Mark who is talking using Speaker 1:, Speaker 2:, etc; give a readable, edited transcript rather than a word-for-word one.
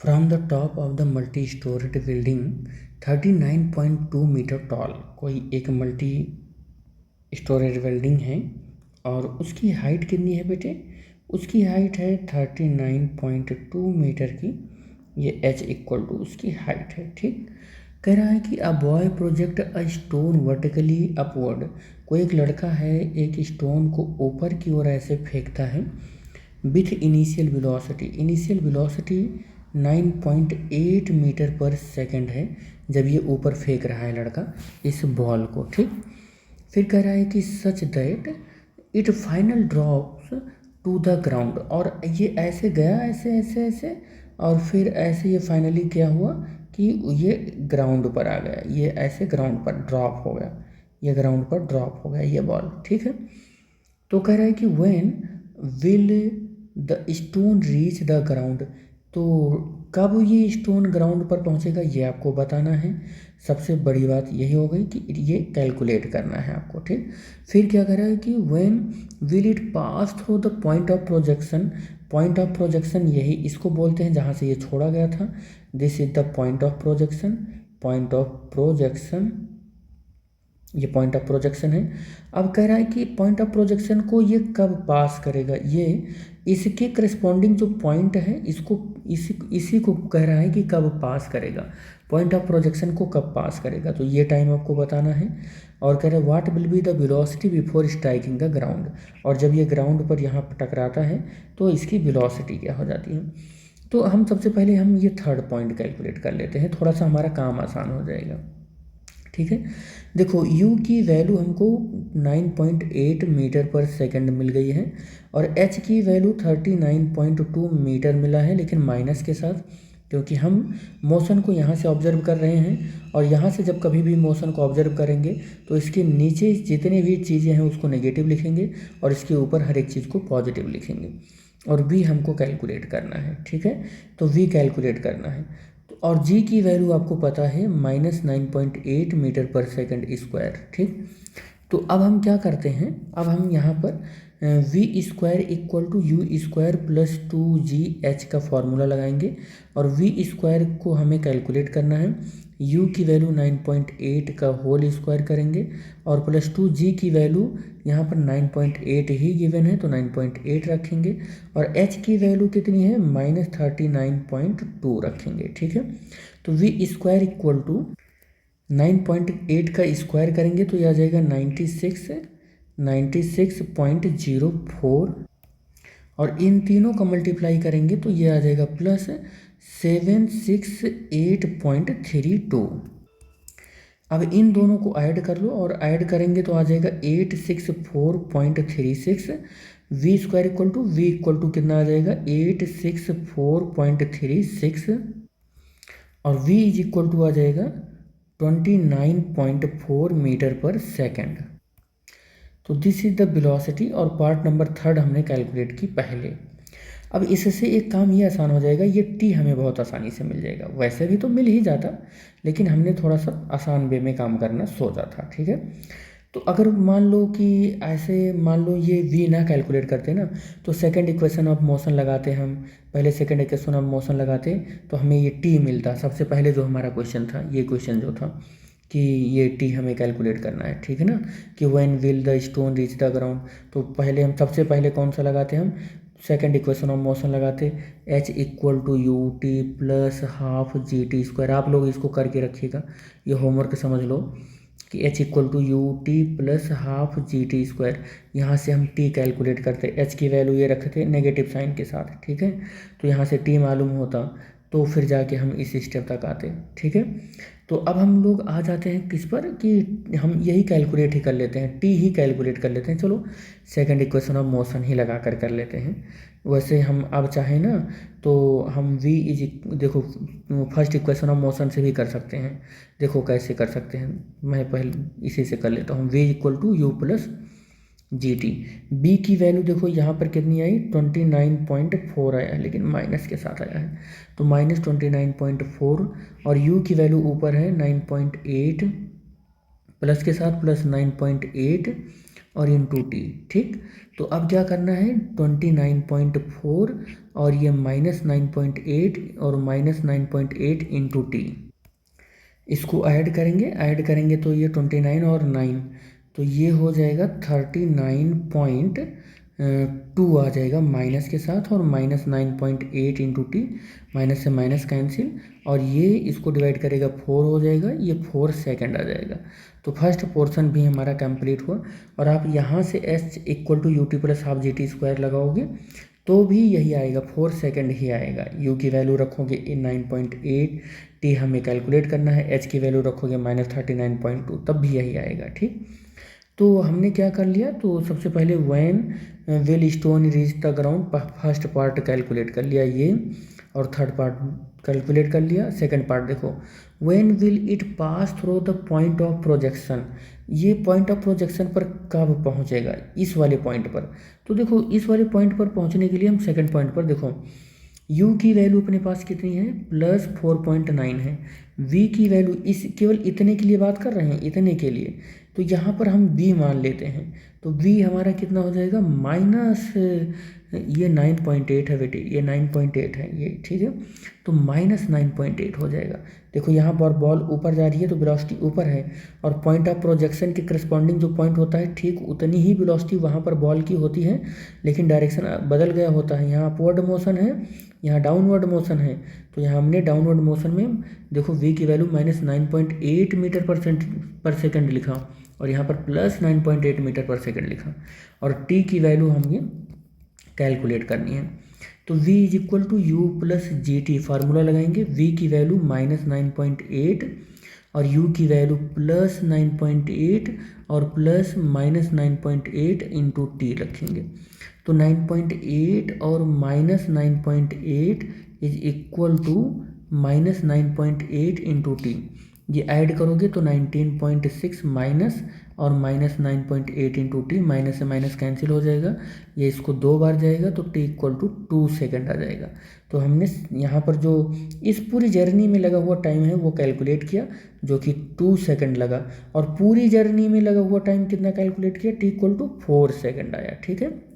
Speaker 1: From the top of the multi storeyed building 39.2 metre tall. कोई एक multi storage building है और उसकी हाइट कितनी है बेटे? उसकी हाइट है 39.2 मीटर की। ये h इक्वल टू उसकी हाइट है। ठीक, कह रहा है कि a boy project a stone vertically upward. कोई एक लड़का है एक स्टोन को ऊपर की ओर ऐसे फेंकता है with initial velocity. Initial velocity 9.8 metre पर सेकंड है जब ये ऊपर फेंक रहा है लड़का इस बॉल को। ठीक, फिर कह रहा है कि such that it final drops to the ground. और ये ऐसे गया ऐसे ऐसे ऐसे और फिर ऐसे ये फाइनली क्या हुआ कि ये ग्राउंड पर आ गया। ये ऐसे ग्राउंड पर ड्रॉप हो गया, ये ग्राउंड पर ड्रॉप हो गया ये बॉल। ठीक है, तो कह रहा है कि when will the stone reach the ground. तो कब ये स्टोन ग्राउंड पर पहुंचेगा ये आपको बताना है। सबसे बड़ी बात यही हो गई कि ये कैलकुलेट करना है आपको। ठीक, फिर क्या कह रहा है कि when will it pass through the point of projection. Point of projection यही इसको बोलते हैं जहाँ से ये छोड़ा गया था। This is the point of projection. Point of projection, ये पॉइंट ऑफ प्रोजेक्शन है। अब कह रहा है कि पॉइंट ऑफ प्रोजेक्शन को ये कब पास करेगा, ये इसके करस्पॉन्डिंग जो पॉइंट है इसको इसी को कह रहा है कि कब पास करेगा, पॉइंट ऑफ प्रोजेक्शन को कब पास करेगा। तो ये टाइम आपको बताना है। और कह रहे हैं what will be the velocity before striking the ground. और जब ये ग्राउंड पर यहाँ पर टकराता है तो इसकी वेलोसिटी क्या हो जाती है। तो हम सबसे पहले हम ये थर्ड पॉइंट कैलकुलेट कर लेते हैं, थोड़ा सा हमारा काम आसान हो जाएगा। ठीक है, देखो u की वैल्यू हमको 9.8 मीटर पर सेकंड मिल गई है और h की वैल्यू 39.2 मीटर मिला है, लेकिन माइनस के साथ, क्योंकि हम मोशन को यहाँ से ऑब्जर्व कर रहे हैं और यहाँ से जब कभी भी मोशन को ऑब्जर्व करेंगे तो इसके नीचे जितने भी चीज़ें हैं उसको नेगेटिव लिखेंगे और इसके ऊपर हर एक चीज़ को पॉजिटिव लिखेंगे। और v हमको कैलकुलेट करना है। ठीक है, तो v कैलकुलेट करना है। और g की वैल्यू आपको पता है -9.8 मीटर पर सेकंड स्क्वायर। ठीक, तो अब हम क्या करते हैं, अब हम यहाँ पर v square equal to u square plus 2gh का फॉर्मूला लगाएंगे और वी स्क्वायर को हमें कैलकुलेट करना है। u की वैल्यू 9.8 का होल स्क्वायर करेंगे और प्लस 2g की वैल्यू यहाँ पर 9.8 ही गिवन है तो 9.8 रखेंगे और h की वैल्यू कितनी है -39.2 रखेंगे। ठीक है, तो वी स्क्वायर इक्वल टू 9.8 का स्क्वायर करेंगे तो यह आ जाएगा 96.04 और इन तीनों का मल्टीप्लाई करेंगे तो ये आ जाएगा प्लस 768.32। अब इन दोनों को ऐड कर लो और ऐड करेंगे तो आ जाएगा 864.36। वी स्क्वायर इक्वल टू कितना आ जाएगा 864.36 और v इज इक्वल टू आ जाएगा 29.4 मीटर पर सेकंड। तो दिस इज द वेलोसिटी और पार्ट नंबर थर्ड हमने कैलकुलेट की पहले। अब इससे एक काम ये आसान हो जाएगा, ये t हमें बहुत आसानी से मिल जाएगा। वैसे भी तो मिल ही जाता लेकिन हमने थोड़ा सा आसान वे में काम करना सोचा था। ठीक है, तो अगर मान लो कि ऐसे मान लो ये v ना कैलकुलेट करते ना तो सेकंड इक्वेशन ऑफ मोशन लगाते हम, पहले सेकंड इक्वेशन ऑफ मोशन लगाते तो हमें ये t मिलता। सबसे पहले जो हमारा क्वेश्चन था, ये क्वेश्चन जो था कि ये t हमें कैलकुलेट करना है। ठीक है ना, कि when will the stone reach the ground, तो पहले हम सबसे पहले कौन सा लगाते हम, सेकंड इक्वेशन ऑफ मोशन लगाते h equal to u t plus half g t square. आप लोग इसको करके रखिएगा, ये होमवर्क समझ लो कि h equal to u t plus half g t square. यहाँ से हम t कैलकुलेट करते, h की वैल्यू ये रखते नेगेटिव साइन के साथ। ठीक है, तो यहाँ से t मालूम होता तो फिर जाके हम इस स्टेप तक आते। ठीक है, तो अब हम लोग आ जाते हैं किस पर कि हम यही कैलकुलेट ही कर लेते हैं, t ही कैलकुलेट कर लेते हैं। चलो सेकंड इक्वेशन ऑफ मोशन ही लगा कर लेते हैं। वैसे हम अब चाहें ना तो हम v इज, देखो फर्स्ट इक्वेशन ऑफ मोशन से भी कर सकते हैं। देखो कैसे कर सकते हैं, मैं पहले इसी से कर लेता हूँ। v equal to u plus g t. B की वैल्यू देखो यहाँ पर कितनी आई 29.4 आया है लेकिन माइनस के साथ आया है तो -29.4 और u की वैल्यू ऊपर है 9.8 प्लस के साथ प्लस 9.8 और इंटू टी। ठीक, तो अब क्या करना है, 29.4 और ये -9.8 और -9.8 इंटू टी, इसको ऐड करेंगे तो ये 29 और 9, तो ये हो जाएगा 39.2 आ जाएगा माइनस के साथ, और -9.8 इंटू टी, माइनस से माइनस कैंसिल, और ये इसको डिवाइड करेगा 4 हो जाएगा, ये 4 सेकंड आ जाएगा। तो फर्स्ट पोर्शन भी हमारा कंप्लीट हुआ। और आप यहाँ से h = ut + ½ GT² लगाओगे तो भी यही आएगा, 4 सेकंड ही आएगा। u की वैल्यू रखोगे 9.8, t हमें कैलकुलेट करना है, h की वैल्यू रखोगे -39.2, तब भी यही आएगा। ठीक, तो हमने क्या कर लिया, तो सबसे पहले when will stone reach the ground, first part calculate कर लिया ये, और थर्ड पार्ट कैलकुलेट कर लिया। सेकंड पार्ट देखो, when will it pass through the point of projection, ये पॉइंट ऑफ प्रोजेक्शन पर कब पहुंचेगा, इस वाले पॉइंट पर। तो देखो इस वाले पॉइंट पर पहुंचने के लिए हम सेकंड पॉइंट पर देखो, u की वैल्यू अपने पास कितनी है, +4.9 है। v की वैल्यू, इस केवल इतने के लिए बात कर रहे हैं, इतने के लिए, तो यहाँ पर हम v मान लेते हैं, तो v हमारा कितना हो जाएगा, माइनस, ये 9.8 है बेटे, ये 9.8 है ये, ठीक है, तो -9.8 हो जाएगा। देखो यहाँ पर बॉल ऊपर जा रही है तो वेलोसिटी ऊपर है, और पॉइंट ऑफ प्रोजेक्शन के करस्पॉन्डिंग जो पॉइंट होता है, ठीक उतनी ही वेलोसिटी वहाँ पर बॉल की होती है, लेकिन डायरेक्शन बदल गया होता है। यहाँ अपवर्ड मोशन है, यहाँ डाउनवर्ड मोशन है, तो यहाँ हमने डाउनवर्ड मोशन में देखो v की वैल्यू -9.8 मीटर पर सेकंड लिखा, और यहाँ पर +9.8 मीटर पर सेकंड लिखा, और t की वैल्यू हमें कैलकुलेट करनी है। तो v = u + gt, फार्मूला लगाएंगे, v की वैल्यू -9.8 और u की वैल्यू +9.8 और +-9.8 इंटू टी रखेंगे। तो 9.8 और -9.8 = -9.8 इंटू टी, ये ऐड करोगे तो 19.6 माइनस और -9.8 इंटू टी, माइनस से माइनस कैंसिल हो जाएगा, ये इसको 2 बार जाएगा तो t = 2 सेकंड आ जाएगा। तो हमने यहाँ पर जो इस पूरी जर्नी में लगा हुआ टाइम है वो कैलकुलेट किया, जो कि 2 सेकंड लगा, और पूरी जर्नी में लगा हुआ टाइम कितना कैलकुलेट किया, t = 4 सेकंड आया। ठीक है।